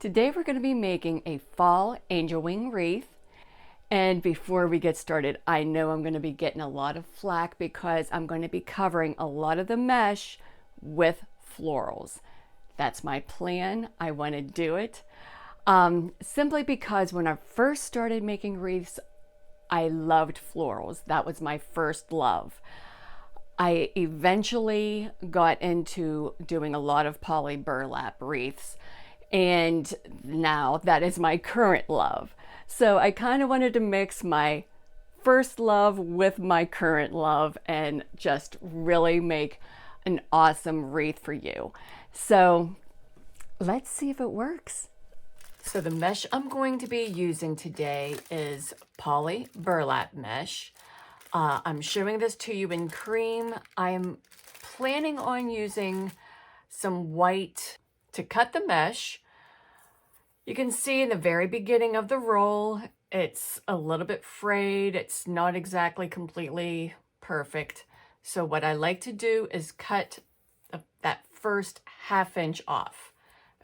Today we're going to be making a Fall Angel Wing Wreath. And before we get started, I know I'm going to be getting a lot of flack because I'm going to be covering a lot of the mesh with florals. That's my plan. I want to do it. Simply because when I first started making wreaths, I loved florals. That was my first love. I eventually got into doing a lot of poly burlap wreaths, and now that is my current love. So I kind of wanted to mix my first love with my current love and just really make an awesome wreath for you. So let's see if it works. So the mesh I'm going to be using today is poly burlap mesh. I'm showing this to you in cream. I'm planning on using some white to cut the mesh. You can see in the very beginning of the roll, it's a little bit frayed. It's not exactly completely perfect. So what I like to do is cut that first ½ inch off.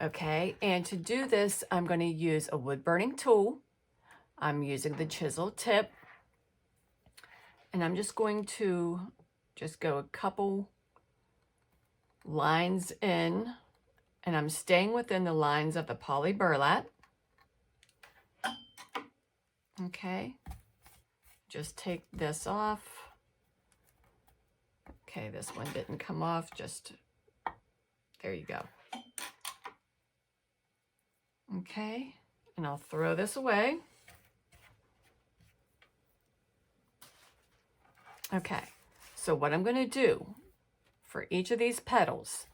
Okay, and to do this, I'm going to use a wood burning tool. I'm using the chisel tip. And I'm just going to go a couple lines in, and I'm staying within the lines of the poly burlap. Okay, just take this off. Okay, this one didn't come off, just, there you go. Okay, and I'll throw this away. Okay, so what I'm going to do for each of these petals,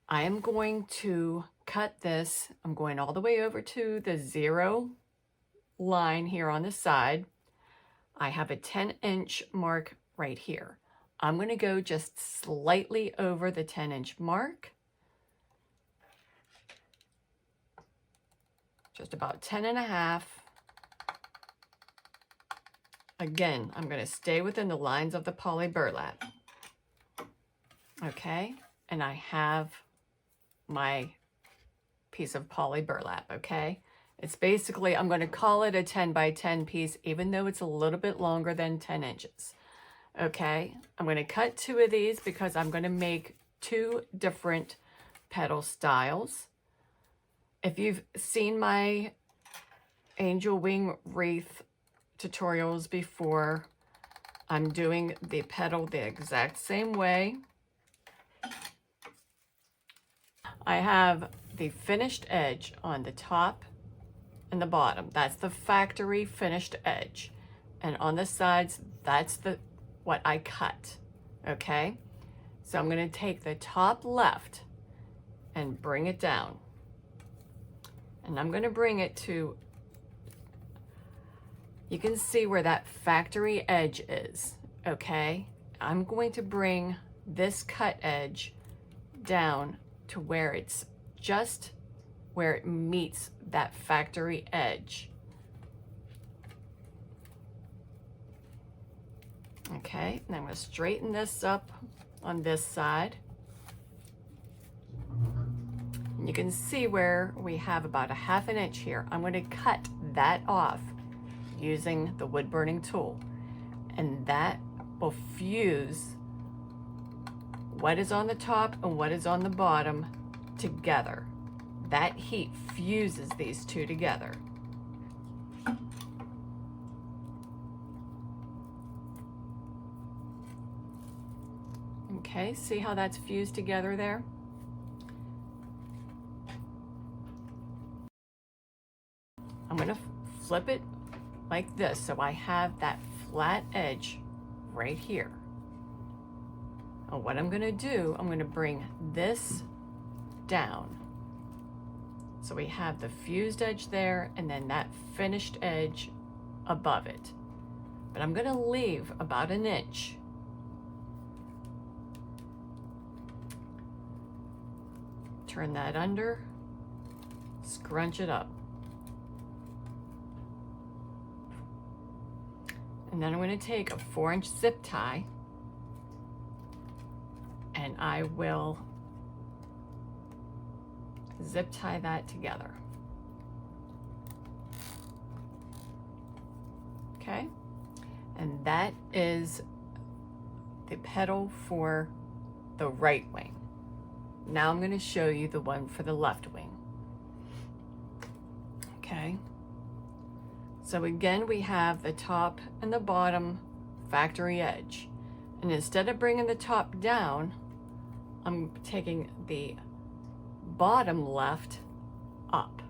I am going to cut this. I'm going all the way over to the 0 line here on the side. I have a 10-inch mark right here. I'm going to go just slightly over the 10-inch mark. Just about 10.5. Again, I'm going to stay within the lines of the poly burlap. Okay, and I have my piece of poly burlap, okay? It's basically, I'm going to call it a 10 by 10 piece, even though it's a little bit longer than 10 inches. Okay, I'm going to cut 2 of these because I'm going to make 2 different petal styles. If you've seen my Angel Wing Wreath tutorials before, I'm doing the petal the exact same way. I have the finished edge on the top and the bottom. That's the factory finished edge. And on the sides, that's what I cut. Okay? So I'm going to take the top left and bring it down. And I'm going to bring it to, you can see where that factory edge is, okay? I'm going to bring this cut edge down to where it's just where it meets that factory edge. Okay, and I'm going to straighten this up on this side. And you can see where we have about a ½ inch here. I'm going to cut that off using the wood burning tool, and that will fuse what is on the top and what is on the bottom together. That heat fuses these two together. Okay, see how that's fused together there? I'm going to flip it like this so I have that flat edge right here. And what I'm going to do, I'm going to bring this down. So we have the fused edge there and then that finished edge above it. But I'm going to leave about 1 inch. Turn that under, scrunch it up. And then I'm going to take a 4-inch zip tie and I will zip tie that together. Okay, and that is the petal for the right wing. Now I'm going to show you the one for the left wing. Okay, so again we have the top and the bottom factory edge, and instead of bringing the top down, I'm taking the bottom left up.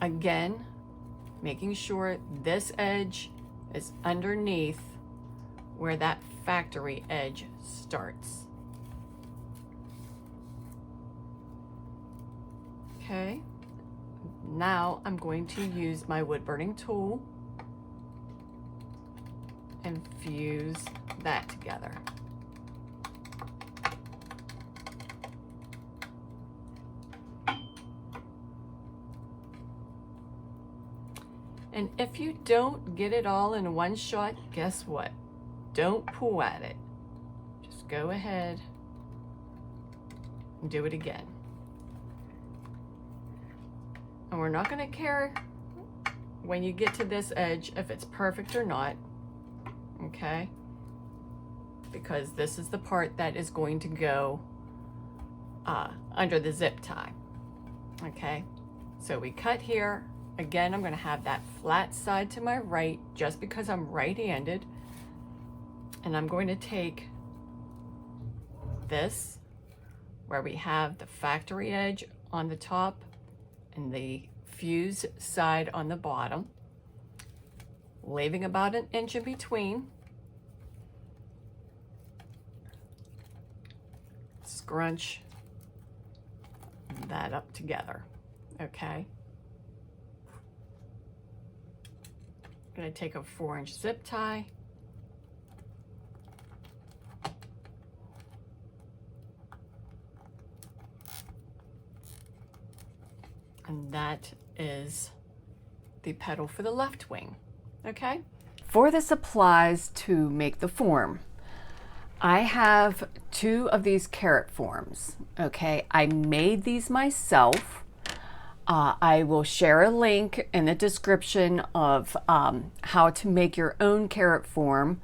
Again, making sure this edge is underneath where that factory edge starts. Okay, now I'm going to use my wood burning tool and fuse that together. And if you don't get it all in one shot, guess what? Don't pull at it. Just go ahead and do it again. And we're not going to care when you get to this edge if it's perfect or not, okay? Because this is the part that is going to go under the zip tie, okay? So we cut here. Again, I'm going to have that flat side to my right just because I'm right-handed. And I'm going to take this, where we have the factory edge on the top and the fused side on the bottom, leaving about an inch in between. Scrunch that up together, okay? I'm going to take a 4-inch zip tie. And that is the petal for the left wing, okay? For the supplies to make the form, I have 2 of these carrot forms, okay? I made these myself. I will share a link in the description of how to make your own carrot form,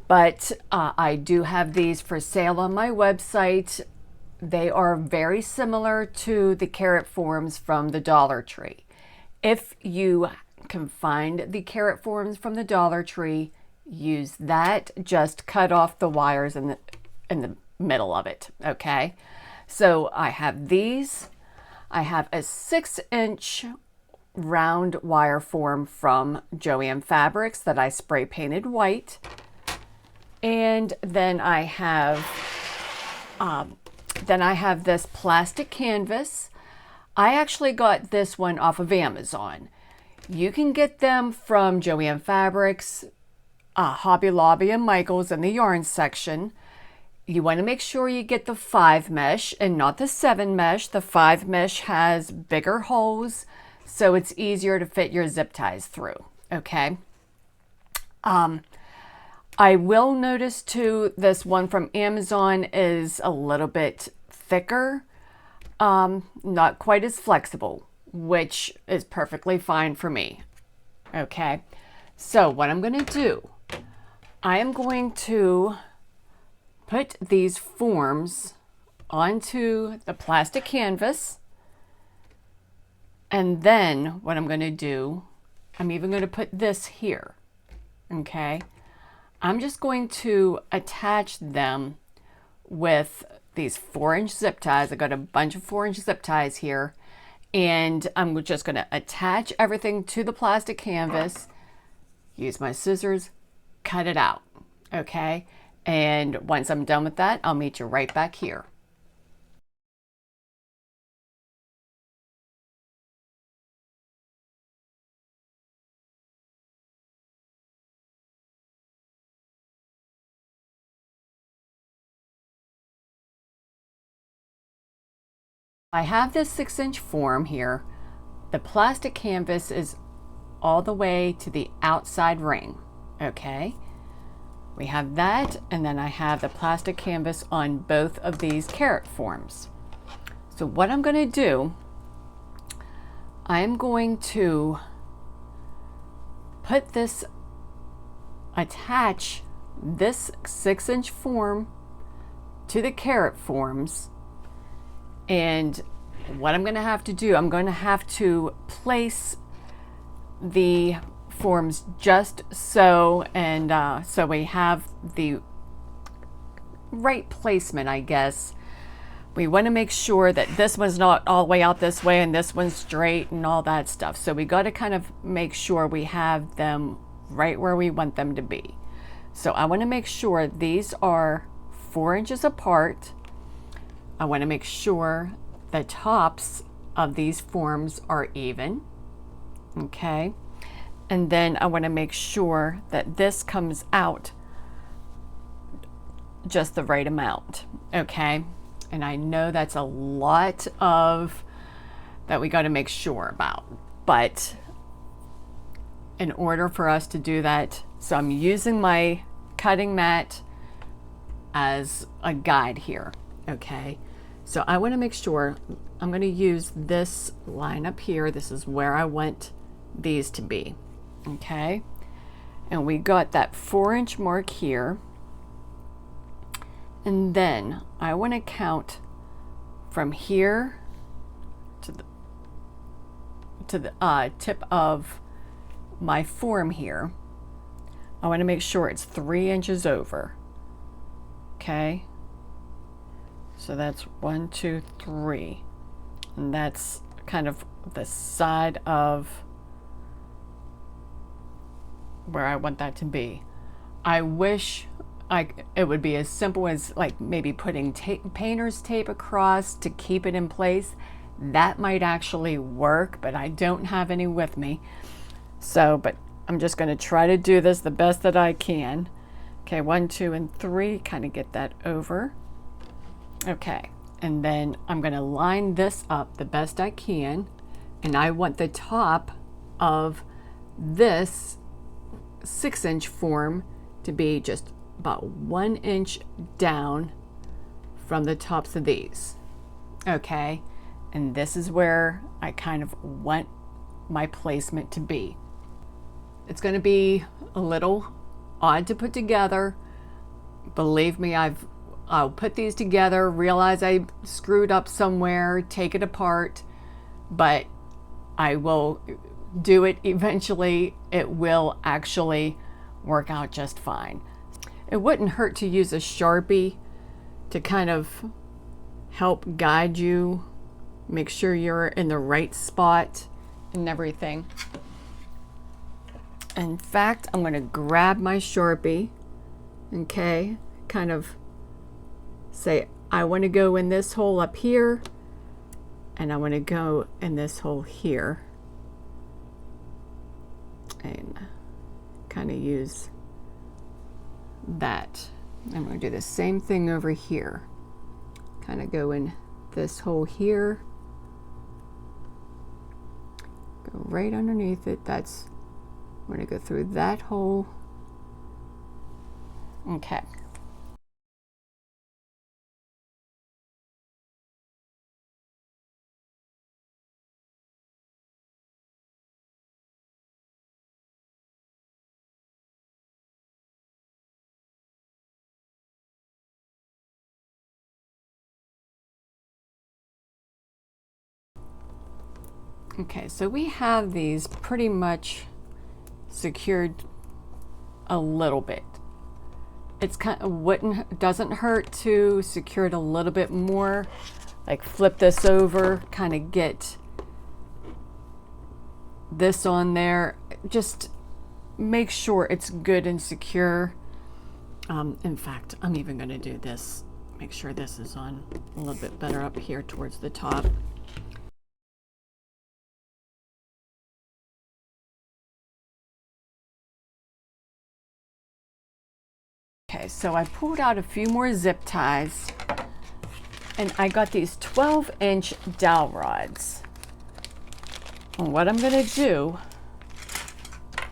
but I do have these for sale on my website. They are very similar to the carrot forms from the Dollar Tree. If you can find the carrot forms from the Dollar Tree, use that. Just cut off the wires in the middle of it, okay? So I have these. I have a 6-inch round wire form from Joann Fabrics that I spray painted white. And then I have this plastic canvas. I actually got this one off of Amazon. You can get them from Joann Fabrics, Hobby Lobby, and Michael's in the yarn section. You want to make sure you get the 5 mesh and not the 7 mesh. The 5 mesh has bigger holes, so it's easier to fit your zip ties through, okay? I will notice too, this one from Amazon is a little bit thicker, not quite as flexible, which is perfectly fine for me, okay? So what I'm going to do, I am going to put these forms onto the plastic canvas, and then what I'm going to do, I'm even going to put this here, okay? I'm just going to attach them with these 4-inch zip ties. I got a bunch of 4-inch zip ties here, and I'm just going to attach everything to the plastic canvas, use my scissors, cut it out, okay? And once I'm done with that, I'll meet you right back here. I have this 6-inch form here. The plastic canvas is all the way to the outside ring, okay? We have that, and then I have the plastic canvas on both of these carrot forms. So what I'm going to do, I am going to attach this 6-inch form to the carrot forms. And what I'm going to have to do, I'm going to have to place the forms just so, and so we have the right placement, I guess. We want to make sure that this one's not all the way out this way and this one's straight and all that stuff. So we got to kind of make sure we have them right where we want them to be. So I want to make sure these are 4 inches apart. I want to make sure the tops of these forms are even. Okay. And then I want to make sure that this comes out just the right amount. Okay. And I know that's a lot of that we got to make sure about, but in order for us to do that, so I'm using my cutting mat as a guide here. Okay. So I want to make sure I'm going to use this line up here. This is where I want these to be. Okay. And we got that 4-inch mark here. And then I want to count from here to the tip of my form here. I want to make sure it's 3 inches over. Okay. So that's 1, 2, 3. And that's kind of the side of where I want that to be. I wish it would be as simple as like maybe putting painter's tape across to keep it in place. That might actually work, but I don't have any with me. So, but I'm just going to try to do this the best that I can. Okay, 1, 2, and 3, kind of get that over. Okay, and then I'm going to line this up the best I can. And I want the top of this 6-inch form to be just about 1 inch down from the tops of these. Okay, and this is where I kind of want my placement to be. It's going to be a little odd to put together. Believe me, I'll put these together, realize I screwed up somewhere, take it apart, but I will do it eventually. It will actually work out just fine. It wouldn't hurt to use a Sharpie to kind of help guide you, make sure you're in the right spot and everything. In fact, I'm going to grab my Sharpie, okay, kind of say, I want to go in this hole up here, and I want to go in this hole here, and kind of use that. I'm going to do the same thing over here. Kind of go in this hole here. Go right underneath it. I'm going to go through that hole. Okay. Okay, so we have these pretty much secured a little bit. It's kind of doesn't hurt to secure it a little bit more. Like flip this over, kind of get this on there. Just make sure it's good and secure. In fact, I'm even going to do this. Make sure this is on a little bit better up here towards the top. Okay, so I pulled out a few more zip ties, and I got these 12-inch dowel rods. And what I'm going to do,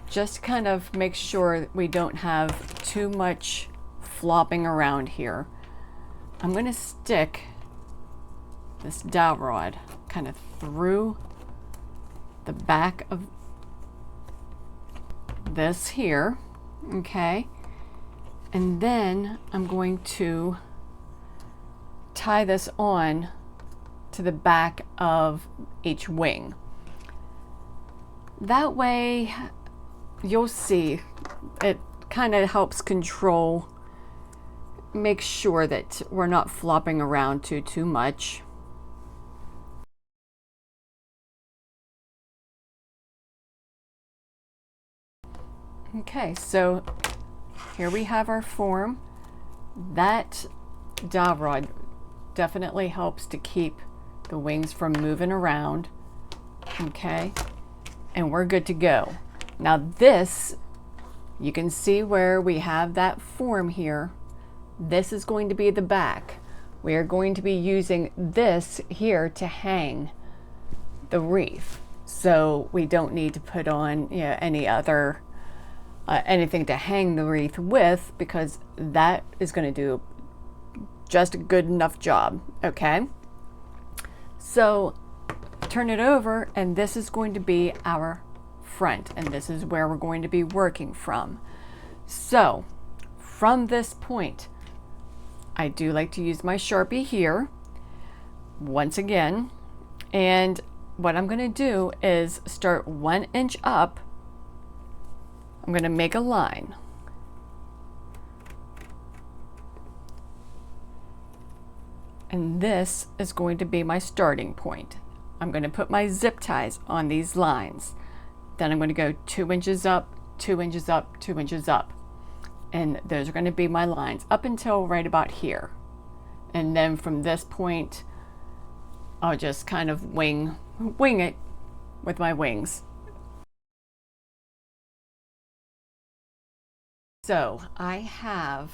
just kind of make sure we don't have too much flopping around here, I'm going to stick this dowel rod kind of through the back of this here, okay? And then I'm going to tie this on to the back of each wing. That way, you'll see, it kind of helps control, make sure that we're not flopping around too much. Okay, so here we have our form. That dowel rod definitely helps to keep the wings from moving around. Okay, and we're good to go. Now this, you can see where we have that form here. This is going to be the back. We are going to be using this here to hang the wreath. So we don't need to put on, you know, any other anything to hang the wreath with, because that is going to do just a good enough job. Okay, so turn it over, and this is going to be our front, and this is where we're going to be working from. So from this point, I do like to use my Sharpie here once again, and what I'm going to do is start 1 inch up. I'm going to make a line. And this is going to be my starting point. I'm going to put my zip ties on these lines. Then I'm going to go 2 inches up, 2 inches up, 2 inches up. And those are going to be my lines up until right about here. And then from this point, I'll just kind of wing it with my wings. So I have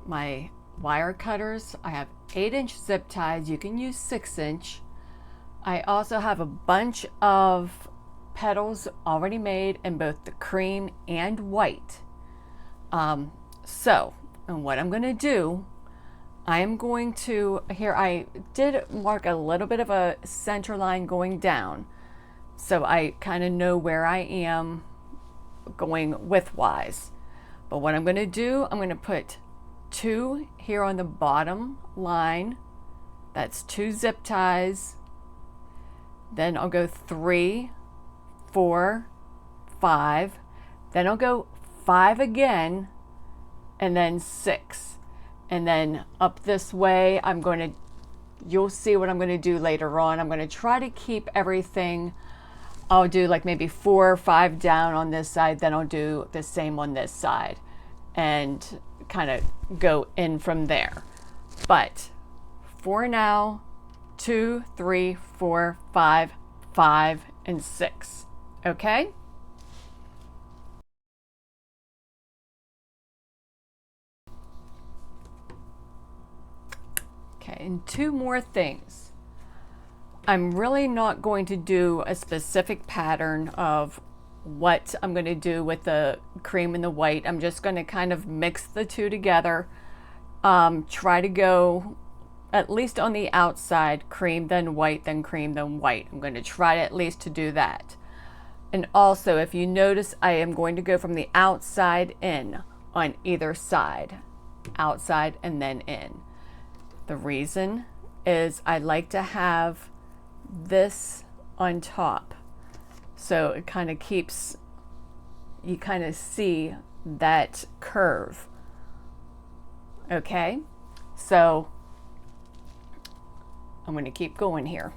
my wire cutters. I have 8-inch zip ties. You can use 6-inch. I also have a bunch of petals already made in both the cream and white. And what I'm going to do, I am going to, here I did mark a little bit of a center line going down, so I kind of know where I am going widthwise. But what I'm going to do, I'm going to put 2 here on the bottom line. That's 2 zip ties. Then I'll go 3, 4, 5. Then I'll go 5 again, and then 6. And then up this way, you'll see what I'm going to do later on. I'm going to try to keep everything. I'll do like maybe 4 or 5 down on this side, then I'll do the same on this side, and kind of go in from there. But for now, 2, 3, 4, 5, 5, and 6. Okay? Okay, and 2 more things. I'm really not going to do a specific pattern of what I'm going to do with the cream and the white. I'm just going to kind of mix the two together. Try to go at least on the outside, cream, then white, then cream, then white. I'm going to try at least to do that. And also, if you notice, I am going to go from the outside in on either side. Outside and then in. The reason is I like to have this on top, so it kind of keeps, you kind of see that curve. Okay, so I'm going to keep going here.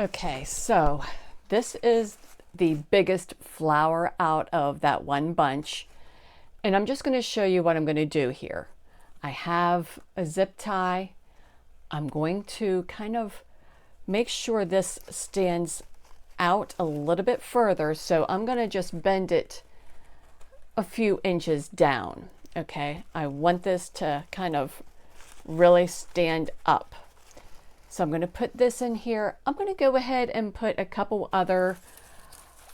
Okay, so this is the biggest flower out of that one bunch. And I'm just going to show you what I'm going to do here. I have a zip tie. I'm going to kind of make sure this stands out a little bit further. So I'm going to just bend it a few inches down. Okay, I want this to kind of really stand up. So I'm going to put this in here. I'm going to go ahead and put a couple other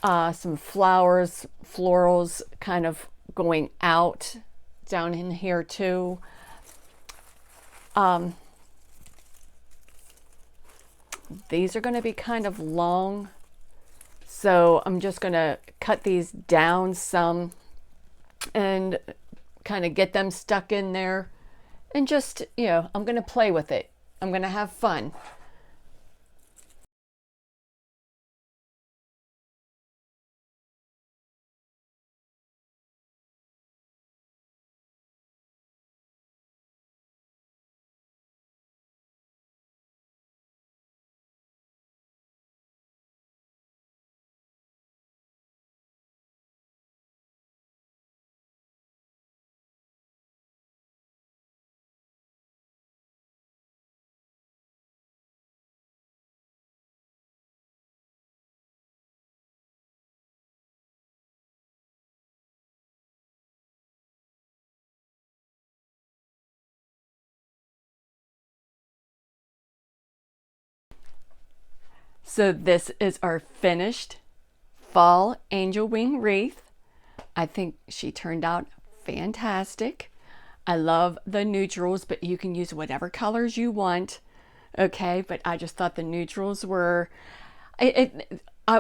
some flowers, florals kind of going out down in here too. These are going to be kind of long, so I'm just going to cut these down some and kind of get them stuck in there, and just, you know, I'm going to play with it. I'm going to have fun. So this is our finished Fall Angel Wing Wreath. I think she turned out fantastic. I love the neutrals, but you can use whatever colors you want. Okay, but I just thought the neutrals were, I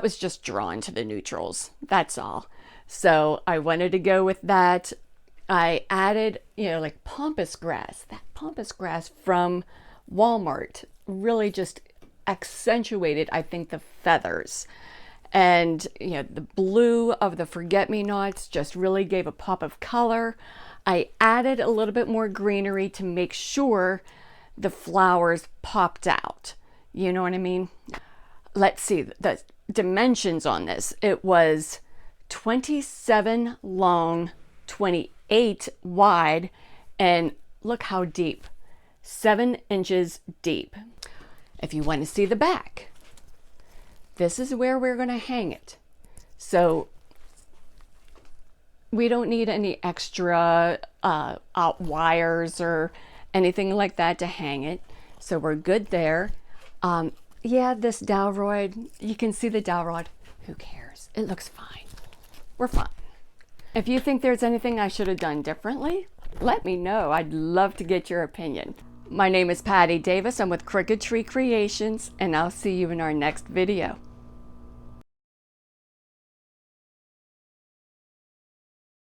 was just drawn to the neutrals. That's all. So I wanted to go with that. I added, you know, like pampas grass. That pampas grass from Walmart really just accentuated, I think, the feathers. And, you know, the blue of the forget-me-nots just really gave a pop of color. I added a little bit more greenery to make sure the flowers popped out. You know what I mean? Let's see the dimensions on this. It was 27 long, 28 wide, and look how deep. 7 inches deep. If you want to see the back, this is where we're going to hang it. So we don't need any extra wires or anything like that to hang it. So we're good there. Yeah, this dowel rod, you can see the dowel rod. Who cares? It looks fine. We're fine. If you think there's anything I should have done differently, let me know. I'd love to get your opinion. My name is Patty Davis. I'm with Crooked Tree Creations, and I'll see you in our next video.